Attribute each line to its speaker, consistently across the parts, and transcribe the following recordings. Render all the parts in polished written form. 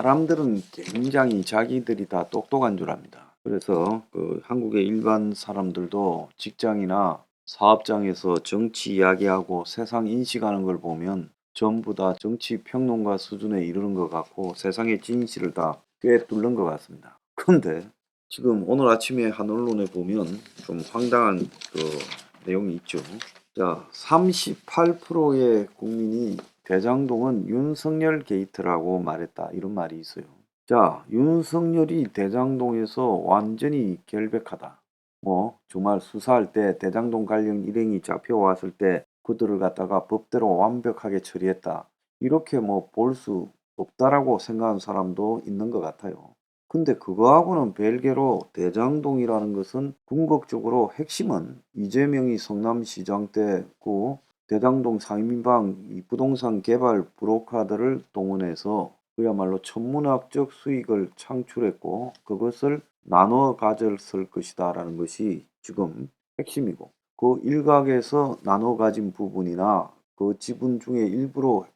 Speaker 1: 사람들은 굉장히 자기들이 다 똑똑한 줄 압니다. 그래서 한국의 일반 사람들도 직장이나 사업장에서 정치 이야기하고 세상 인식하는 걸 보면 전부 다 정치 평론가 수준에 이르는 것 같고 세상의 진실을 다 꿰뚫는 것 같습니다. 그런데 지금 오늘 아침에 한 언론에 보면 좀 황당한 내용이 있죠. 자, 38%의 국민이 대장동은 윤석열 게이트라고 말했다. 이런 말이 있어요. 자, 윤석열이 대장동에서 완전히 결백하다. 정말 수사할 때 대장동 관련 일행이 잡혀왔을 때 그들을 갖다가 법대로 완벽하게 처리했다. 이렇게 볼 수 없다라고 생각하는 사람도 있는 것 같아요. 근데 그거하고는 별개로 대장동이라는 것은 궁극적으로 핵심은 이재명이 성남시장 때 대장동 상인방 이 부동산 개발 브로커들을 동원해서 그야말로 천문학적 수익을 창출했고 그것을 나눠 가졌을 것이다 라는 것이 지금 핵심이고 그 일각에서 나눠 가진 부분이나 그 지분 중에 일부로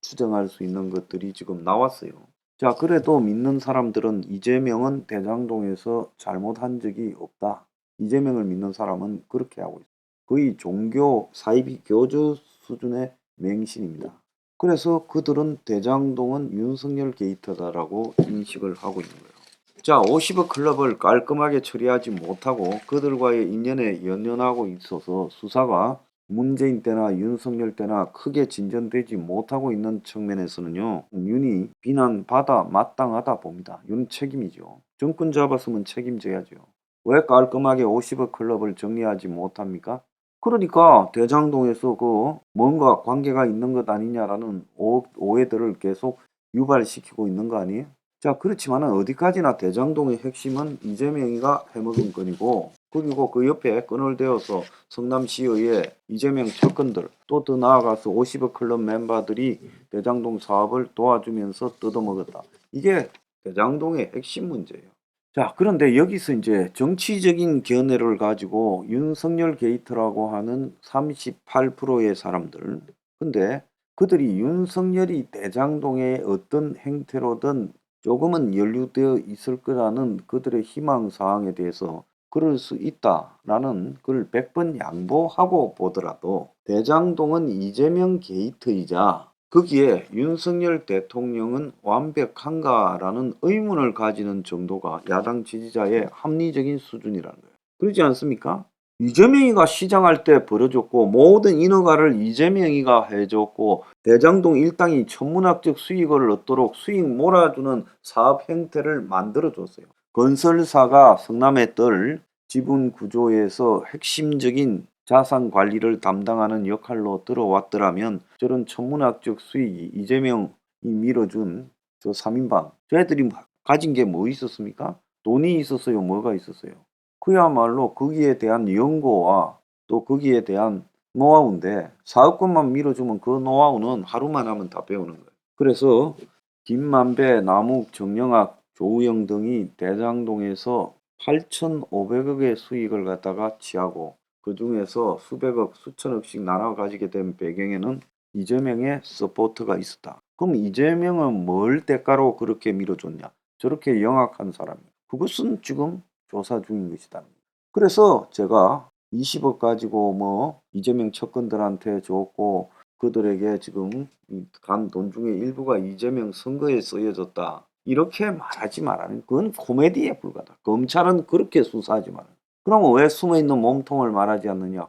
Speaker 1: 추정할 수 있는 것들이 지금 나왔어요. 자, 그래도 믿는 사람들은 이재명은 대장동에서 잘못한 적이 없다. 이재명을 믿는 사람은 그렇게 하고 있어요. 거의 종교 사이비 교주 수준의 맹신입니다. 그래서 그들은 대장동은 윤석열 게이트다라고 인식을 하고 있는 거예요. 자, 50억 클럽을 깔끔하게 처리하지 못하고 그들과의 인연에 연연하고 있어서 수사가 문재인 때나 윤석열 때나 크게 진전되지 못하고 있는 측면에서는요. 윤이 비난받아 마땅하다 봅니다. 윤 책임이죠. 정권 잡았으면 책임져야죠. 왜 깔끔하게 50억 클럽을 정리하지 못합니까? 그러니까 대장동에서 뭔가 관계가 있는 것 아니냐라는 오해들을 계속 유발시키고 있는 거 아니에요? 자, 그렇지만은 어디까지나 대장동의 핵심은 이재명이가 해먹은 건이고 그리고 그 옆에 끈을 대어서 성남시의회 이재명 측근들 또 더 나아가서 50억 클럽 멤버들이 대장동 사업을 도와주면서 뜯어먹었다. 이게 대장동의 핵심 문제예요. 자, 그런데 여기서 이제 정치적인 견해를 가지고 윤석열 게이트라고 하는 38%의 사람들. 근데 그들이 윤석열이 대장동의 어떤 행태로든 조금은 연루되어 있을 거라는 그들의 희망사항에 대해서 그럴 수 있다라는 걸 100번 양보하고 보더라도 대장동은 이재명 게이트이자 거기에 윤석열 대통령은 완벽한가라는 의문을 가지는 정도가 야당 지지자의 합리적인 수준이라는 거예요. 그렇지 않습니까? 이재명이가 시장할 때 벌어졌고 모든 인허가를 이재명이가 해줬고 대장동 일당이 천문학적 수익을 얻도록 수익 몰아주는 사업 형태를 만들어줬어요. 건설사가 성남에 뜰 지분 구조에서 핵심적인 자산 관리를 담당하는 역할로 들어왔더라면 저런 천문학적 수익이 이재명이 밀어준 저 3인방 저애들이 가진 게 뭐 있었습니까? 돈이 있었어요? 뭐가 있었어요? 그야말로 거기에 대한 연고와 또 거기에 대한 노하우인데 사업권만 밀어주면 그 노하우는 하루만 하면 다 배우는 거예요. 그래서 김만배, 남욱, 정영학, 조우영 등이 대장동에서 8,500억의 수익을 갖다가 취하고 그 중에서 수백억, 수천억씩 나눠 가지게 된 배경에는 이재명의 서포트가 있었다. 그럼 이재명은 뭘 대가로 그렇게 밀어줬냐? 저렇게 영악한 사람이. 그것은 지금 조사 중인 것이다. 그래서 제가 20억 가지고 이재명 측근들한테 줬고 그들에게 지금 간 돈 중에 일부가 이재명 선거에 쓰여졌다. 이렇게 말하지 말라는 그건 코미디에 불과하다. 검찰은 그렇게 수사하지 말아요. 그러면 왜 숨어있는 몸통을 말하지 않느냐?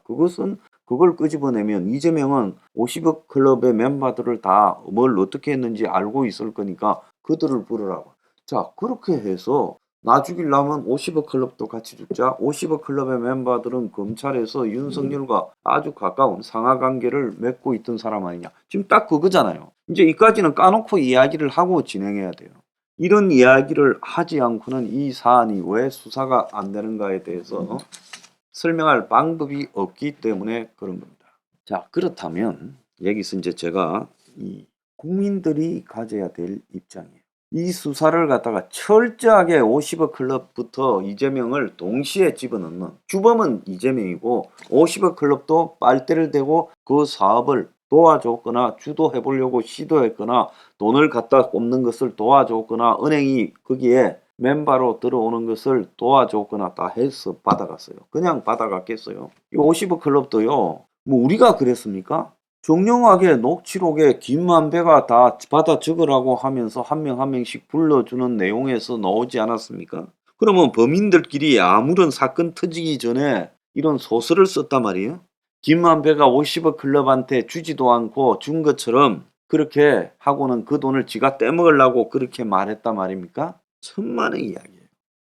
Speaker 1: 그걸 끄집어내면 이재명은 50억 클럽의 멤버들을 다 뭘 어떻게 했는지 알고 있을 거니까 그들을 부르라고. 자, 그렇게 해서 나 죽이려면 50억 클럽도 같이 죽자. 50억 클럽의 멤버들은 검찰에서 윤석열과 아주 가까운 상하관계를 맺고 있던 사람 아니냐. 지금 딱 그거잖아요. 이제 이까지는 까놓고 이야기를 하고 진행해야 돼요. 이런 이야기를 하지 않고는 이 사안이 왜 수사가 안 되는가에 대해서 설명할 방법이 없기 때문에 그런 겁니다. 자, 그렇다면 여기서 이제 제가 이 국민들이 가져야 될 입장이에요. 이 수사를 갖다가 철저하게 50억 클럽부터 이재명을 동시에 집어넣는 주범은 이재명이고 50억 클럽도 빨대를 대고 그 사업을 도와줬거나 주도해 보려고 시도했거나 돈을 갖다 꼽는 것을 도와줬거나 은행이 거기에 멤버로 들어오는 것을 도와줬거나 다 해서 받아갔어요. 그냥 받아갔겠어요. 이 50억 클럽도요. 뭐 우리가 그랬습니까? 정령하게 녹취록에 김만배가 다 받아 적으라고 하면서 한 명 한 명씩 불러주는 내용에서 나오지 않았습니까? 그러면 범인들끼리 아무런 사건 터지기 전에 이런 소설을 썼단 말이에요. 김만배가 50억 클럽한테 주지도 않고 준 것처럼 그렇게 하고는 그 돈을 지가 떼먹으려고 그렇게 말했단 말입니까? 천만의 이야기예요.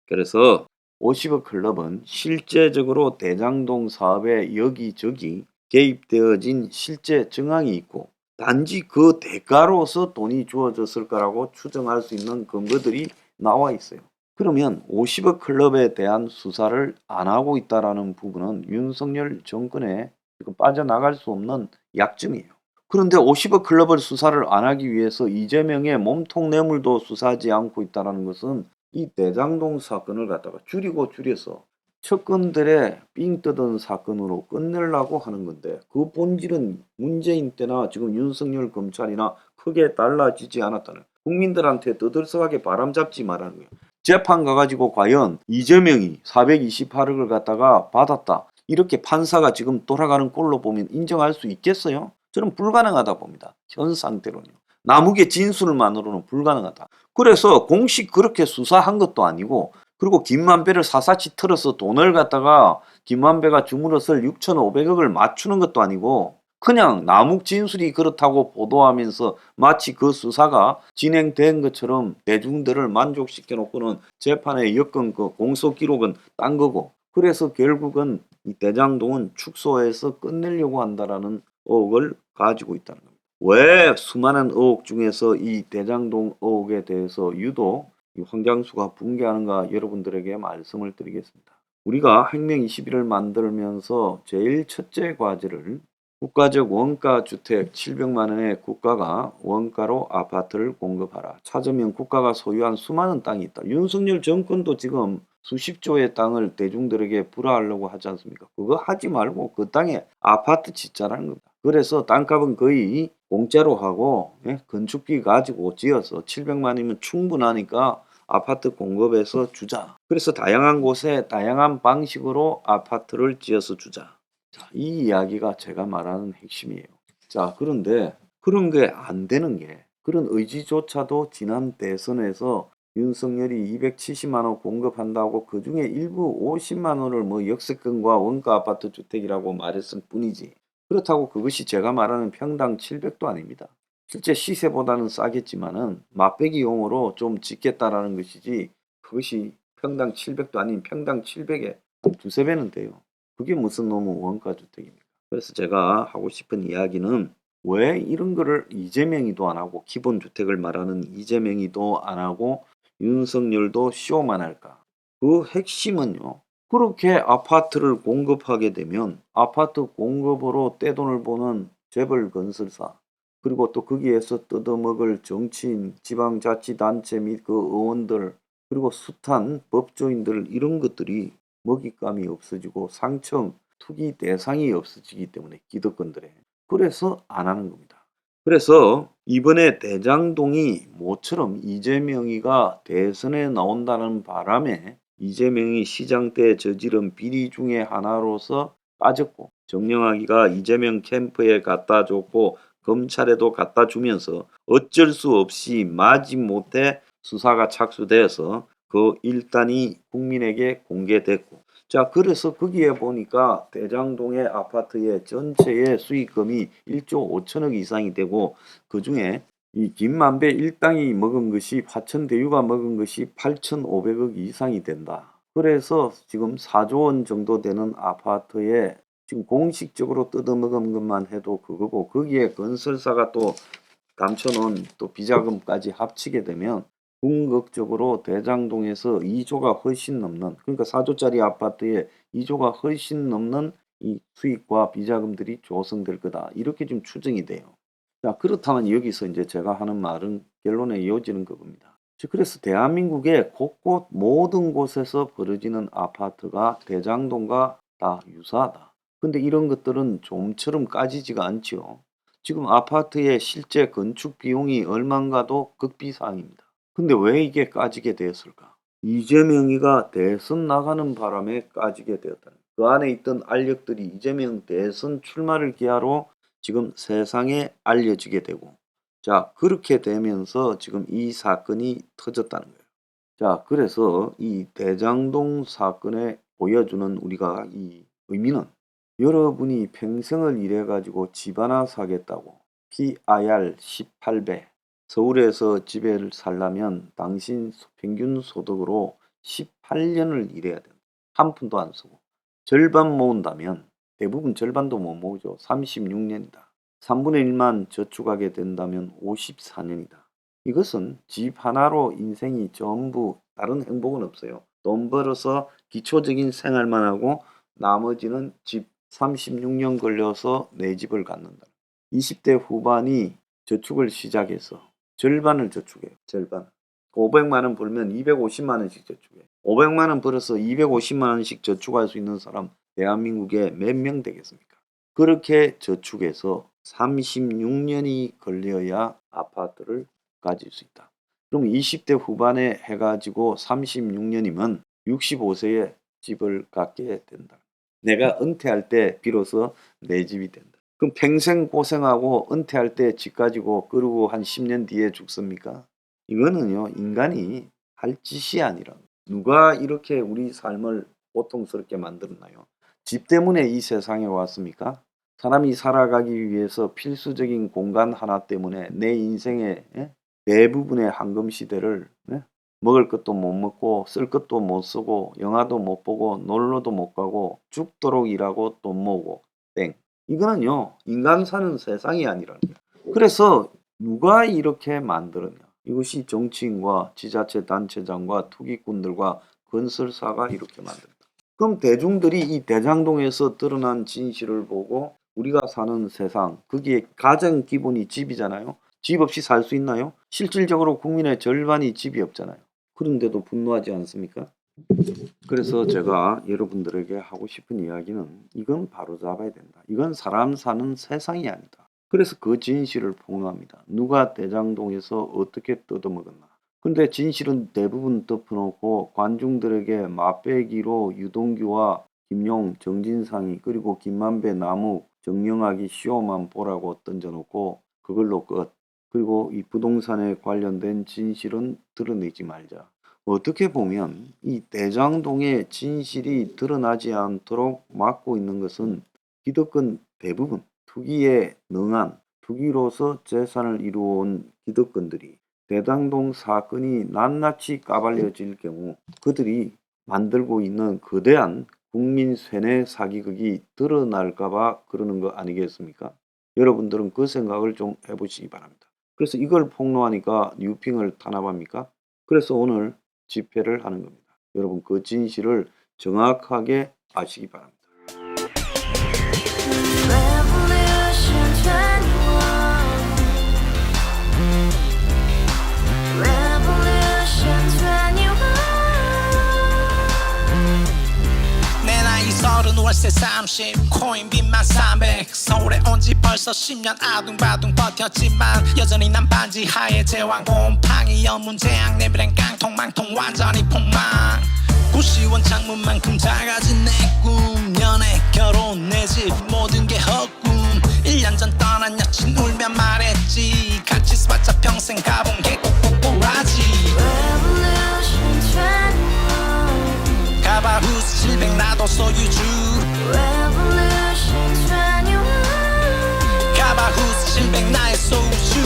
Speaker 1: 그래서 50억 클럽은 실제적으로 대장동 사업에 여기저기 개입되어진 실제 정황이 있고 단지 그 대가로서 돈이 주어졌을 거라고 추정할 수 있는 근거들이 나와 있어요. 그러면 50억 클럽에 대한 수사를 안 하고 있다라는 부분은 윤석열 정권에 지금 빠져나갈 수 없는 약점이에요. 그런데 50억 클럽을 수사를 안 하기 위해서 이재명의 몸통 뇌물도 수사하지 않고 있다는 것은 이 대장동 사건을 갖다가 줄여서 척건들의 삥 뜯은 사건으로 끝내려고 하는 건데 그 본질은 문재인 때나 지금 윤석열 검찰이나 크게 달라지지 않았다는 국민들한테 떠들썩하게 바람잡지 말라는 거예요. 재판 가가지고 과연 이재명이 428억을 갖다가 받았다. 이렇게 판사가 지금 돌아가는 꼴로 보면 인정할 수 있겠어요? 저는 불가능하다 봅니다. 현 상태로는요. 남욱의 진술만으로는 불가능하다. 그래서 공식 그렇게 수사한 것도 아니고 그리고 김만배를 사사치 털어서 돈을 갖다가 김만배가 주물었을 6,500억을 맞추는 것도 아니고 그냥 남욱 진술이 그렇다고 보도하면서 마치 그 수사가 진행된 것처럼 대중들을 만족시켜 놓고는 재판의 여건 그 공소 기록은 딴 거고 그래서 결국은 이 대장동은 축소해서 끝내려고 한다라는 의혹을 가지고 있다는 겁니다. 왜 수많은 의혹 중에서 이 대장동 의혹에 대해서 유독 이 황장수가 붕괴하는가 여러분들에게 말씀을 드리겠습니다. 우리가 혁명 21을 만들면서 제일 첫째 과제를 국가적 원가 주택 700만 원에 국가가 원가로 아파트를 공급하라. 찾으면 국가가 소유한 수많은 땅이 있다. 윤석열 정권도 지금 수십조의 땅을 대중들에게 불화하려고 하지 않습니까? 그거 하지 말고 그 땅에 아파트 짓자라는 겁니다. 그래서 땅값은 거의 공짜로 하고 건축비 가지고 지어서 700만이면 충분하니까 아파트 공급해서 주자. 그래서 다양한 곳에 다양한 방식으로 아파트를 지어서 주자. 자, 이 이야기가 제가 말하는 핵심이에요. 자, 그런데 그런 게 안 되는 게 그런 의지조차도 지난 대선에서 윤석열이 270만 원 공급한다고 그 중에 일부 50만 원을 뭐 역세권과 원가 아파트 주택이라고 말했을 뿐이지. 그렇다고 그것이 제가 말하는 평당 700도 아닙니다. 실제 시세보다는 싸겠지만은 맛배기용으로 좀 짓겠다라는 것이지 그것이 평당 700도 아닌 평당 700에 두세 배는 돼요. 그게 무슨 놈의 원가 주택입니까? 그래서 제가 하고 싶은 이야기는 왜 이런 거를 이재명이도 안 하고 기본 주택을 말하는 이재명이도 안 하고 윤석열도 쇼만 할까? 그 핵심은요. 그렇게 아파트를 공급하게 되면 아파트 공급으로 떼돈을 버는 재벌 건설사 그리고 또 거기에서 뜯어먹을 정치인, 지방자치단체 및 그 의원들 그리고 숱한 법조인들 이런 것들이 먹잇감이 없어지고 상청, 투기 대상이 없어지기 때문에 기득권들에 그래서 안 하는 겁니다. 그래서 이번에 대장동이 모처럼 이재명이가 대선에 나온다는 바람에 이재명이 시장 때 저지른 비리 중에 하나로서 빠졌고 정영학이가 이재명 캠프에 갖다 줬고 검찰에도 갖다 주면서 어쩔 수 없이 마지못해 수사가 착수돼서 그 일단이 국민에게 공개됐고 자 그래서 거기에 보니까 대장동의 아파트의 전체의 수익금이 1조 5천억 이상이 되고 그중에 이 김만배 일당이 먹은 것이 화천대유가 먹은 것이 8,500억 이상이 된다. 그래서 지금 4조 원 정도 되는 아파트에 지금 공식적으로 뜯어먹은 것만 해도 그거고 거기에 건설사가 또 감춰놓은 또 비자금까지 합치게 되면 궁극적으로 대장동에서 2조가 훨씬 넘는 그러니까 4조짜리 아파트에 2조가 훨씬 넘는 이 수익과 비자금들이 조성될 거다. 이렇게 좀 추정이 돼요. 자, 그렇다면 여기서 이제 제가 하는 말은 결론에 이어지는 겁니다. 그래서 대한민국의 곳곳 모든 곳에서 벌어지는 아파트가 대장동과 다 유사하다. 근데 이런 것들은 좀처럼 까지지가 않지요. 지금 아파트의 실제 건축 비용이 얼마인가도 극비사항입니다. 근데 왜 이게 까지게 되었을까? 이재명이가 대선 나가는 바람에 까지게 되었다는 거예요. 그 안에 있던 알력들이 이재명 대선 출마를 기하로 지금 세상에 알려지게 되고, 자, 그렇게 되면서 지금 이 사건이 터졌다는 거예요. 자, 그래서 이 대장동 사건에 보여주는 우리가 이 의미는, 여러분이 평생을 일해가지고 집 하나 사겠다고 PIR 18배, 서울에서 집을 살려면 당신 평균 소득으로 18년을 일해야 된다. 한 푼도 안 쓰고. 절반 모은다면, 대부분 절반도 못 모으죠. 36년이다. 3분의 1만 저축하게 된다면 54년이다. 이것은 집 하나로 인생이 전부, 다른 행복은 없어요. 돈 벌어서 기초적인 생활만 하고 나머지는 집 36년 걸려서 내 집을 갖는다. 20대 후반이 저축을 시작해서 절반을 저축해요. 절반. 500만 원 벌면 250만 원씩 저축해요. 500만 원 벌어서 250만 원씩 저축할 수 있는 사람 대한민국에 몇 명 되겠습니까? 그렇게 저축해서 36년이 걸려야 아파트를 가질 수 있다. 그럼 20대 후반에 해가지고 36년이면 65세에 집을 갖게 된다. 내가 은퇴할 때 비로소 내 집이 된다. 그럼 평생 고생하고 은퇴할 때 집 가지고 그러고 한 10년 뒤에 죽습니까? 이거는요, 인간이 할 짓이 아니라, 누가 이렇게 우리 삶을 고통스럽게 만들었나요? 집 때문에 이 세상에 왔습니까? 사람이 살아가기 위해서 필수적인 공간 하나 때문에 내 인생의 대부분의 황금 시대를 먹을 것도 못 먹고 쓸 것도 못 쓰고 영화도 못 보고 놀러도 못 가고 죽도록 일하고 돈 모으고 땡. 이거는요, 인간 사는 세상이 아니라는 거예요. 그래서 누가 이렇게 만들었냐? 이것이 정치인과 지자체 단체장과 투기꾼들과 건설사가 이렇게 만든다. 그럼 대중들이 이 대장동에서 드러난 진실을 보고 우리가 사는 세상, 거기에 가장 기본이 집이잖아요. 집 없이 살 수 있나요? 실질적으로 국민의 절반이 집이 없잖아요. 그런데도 분노하지 않습니까? 그래서 제가 여러분들에게 하고 싶은 이야기는, 이건 바로잡아야 된다. 이건 사람 사는 세상이 아니다. 그래서 그 진실을 폭로합니다. 누가 대장동에서 어떻게 뜯어먹었나. 근데 진실은 대부분 덮어놓고 관중들에게 맛배기로 유동규와 김용, 정진상이 그리고 김만배, 남욱, 정영학이 쇼만 보라고 던져놓고 그걸로 끝. 그리고 이 부동산에 관련된 진실은 드러내지 말자. 어떻게 보면 이 대장동의 진실이 드러나지 않도록 막고 있는 것은 기득권 대부분, 투기에 능한, 투기로서 재산을 이루어온 기득권들이 대장동 사건이 낱낱이 까발려질 경우 그들이 만들고 있는 거대한 국민 쇠뇌 사기극이 드러날까봐 그러는 거 아니겠습니까? 여러분들은 그 생각을 좀 해보시기 바랍니다. 그래서 이걸 폭로하니까 뉴핑을 탄압합니까? 그래서 오늘 집회를 하는 겁니다. 여러분, 그 진실을 정확하게 아시기 바랍니다.
Speaker 2: 월세 30 코인빚만 300 서울에 온지 벌써 10년 아둥바둥 버텼지만 여전히 난 반지 하에 제왕 곰팡이 연문제약 내비랑 깡통망통 완전히 폭망 90원 창문만큼 작아진 내 꿈 연애 결혼 내 집 모든 게 헛꿈 1년 전 떠난 여친 울며 말했지 같이 써봤자 평생 가본 게 꼭꼭꼭하지 가봐 후스 700 나도 소유주 가봐 후스 700 나의 소유주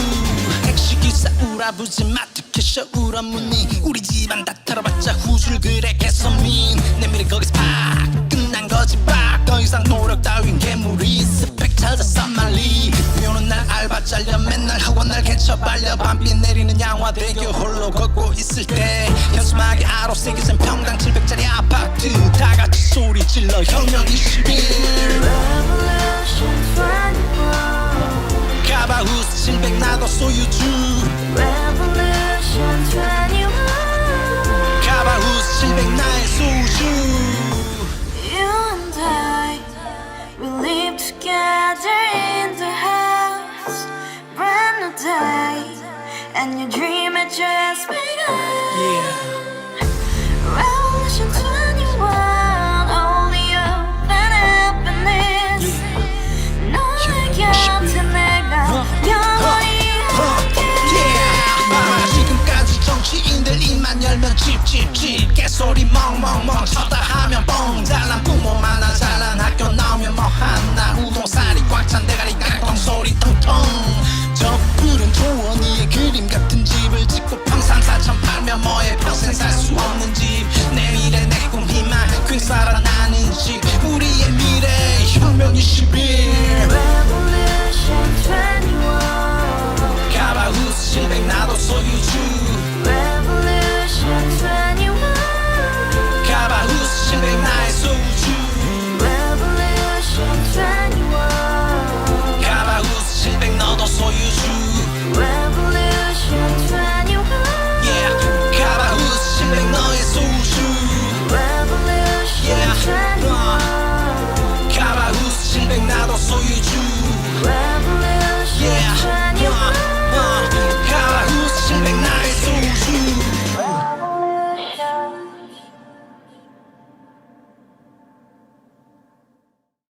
Speaker 2: 택시기사 우라부지 마트캐셔 울어문니 우리 집안 다 털어봤자 후줄 그래 개선민 내 미래 거기서 팍 끝난 거지 팍더 이상 노력 따윈 괴물이 스펙 찾아서 말리 비오는 날 알바 잘려 맨날 학원 날 개쳐 발려 밤비 내리는 양화대교 홀로 걷고 있을 때 현수막에 아로 새겨진 평당 700짜리 아파트 다같이 소리 질러 혁명 21 가봐 후스 700 나도 소유주 가봐 후스 700 나의 소유주
Speaker 3: You and I, we live together in the house
Speaker 2: 10일